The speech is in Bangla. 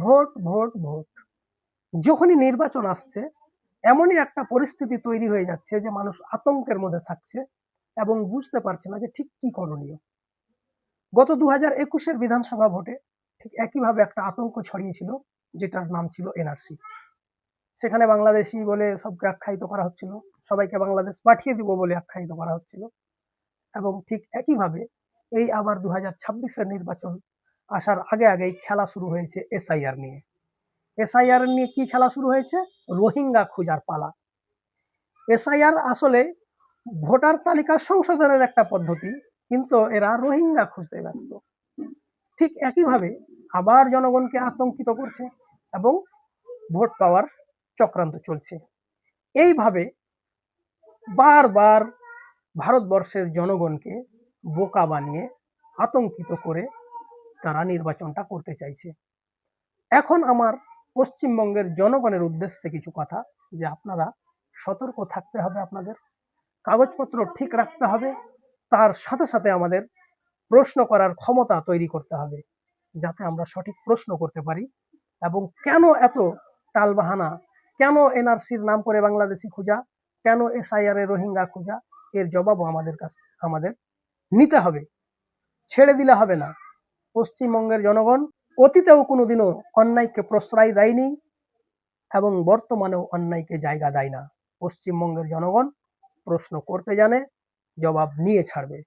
ভোট ভোট ভোট যখনই নির্বাচন আসছে এমনই একটা পরিস্থিতি তৈরি হয়ে যাচ্ছে যে মানুষ আতঙ্কের মধ্যে থাকছে এবং বুঝতে পারছে না যে ঠিক কি করণীয়। গত 2021-এর বিধানসভা ভোটে ঠিক একইভাবে একটা আতঙ্ক ছড়িয়েছিল, যেটার নাম ছিল এনআরসি। সেখানে বাংলাদেশি বলে সবকে আখ্যায়িত করা হচ্ছিল, সবাইকে বাংলাদেশ পাঠিয়ে দিব বলে আখ্যায়িত করা হচ্ছিল। এবং ঠিক একইভাবে এই আবার 2026-এর নির্বাচন আসার আগে আগেই খেলা শুরু হয়েছে এসআইআর নিয়ে। এসআইআর নিয়ে কি খেলা শুরু হয়েছে? রোহিঙ্গা খোঁজার পালা। এসআইআর আসলে ভোটার তালিকা সংশোধনের একটা পদ্ধতি, কিন্তু এরা রোহিঙ্গা খুঁজতে ব্যস্ত। ঠিক একইভাবে আবার জনগণকে আতঙ্কিত করছে এবং ভোট পাওয়ার চক্রান্ত চলছে। এইভাবে বারবার ভারতবর্ষের জনগণকে বোকা বানিয়ে আতঙ্কিত করে তারা নির্বাচনটা করতে চাইছে। এখন আমার পশ্চিমবঙ্গের জনগণের উদ্দেশ্যে কিছু কথা, যে আপনারা সতর্ক থাকতে হবে, আপনাদের কাগজপত্র ঠিক রাখতে হবে, তার সাথে সাথে আমাদের প্রশ্ন করার ক্ষমতা তৈরি করতে হবে, যাতে আমরা সঠিক প্রশ্ন করতে পারি। এবং কেন এত টালবাহানা, কেন এনআরসির নাম করে বাংলাদেশি খোঁজা, কেন এসআইআর এ রোহিঙ্গা খোঁজা, এর জবাবও আমাদের নিতে হবে, ছেড়ে দিলে হবে না। পশ্চিমবঙ্গের জনগণ অতীতেও কোনোদিনও অন্যায়কে প্রশ্রয় দেয়নি এবং বর্তমানেও অন্যায়কে জায়গা দেয় না। পশ্চিমবঙ্গের জনগণ প্রশ্ন করতে জানে, জবাব নিয়ে ছাড়বে।